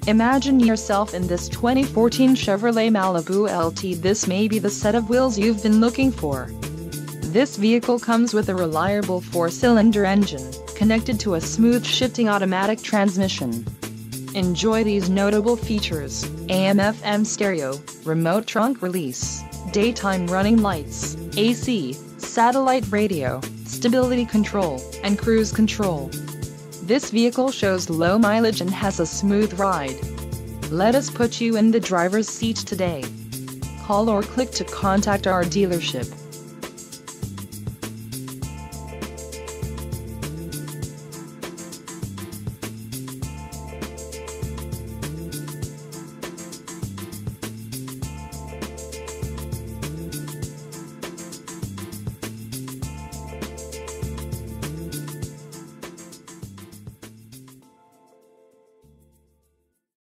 Imagine yourself in this 2014 Chevrolet Malibu LT. This may be the set of wheels you've been looking for. This vehicle comes with a reliable 4-cylinder engine, connected to a smooth shifting automatic transmission. Enjoy these notable features: AM/FM stereo, remote trunk release, daytime running lights, AC, satellite radio, stability control, and cruise control. This vehicle shows low mileage and has a smooth ride. Let us put you in the driver's seat today. Call or click to contact our dealership.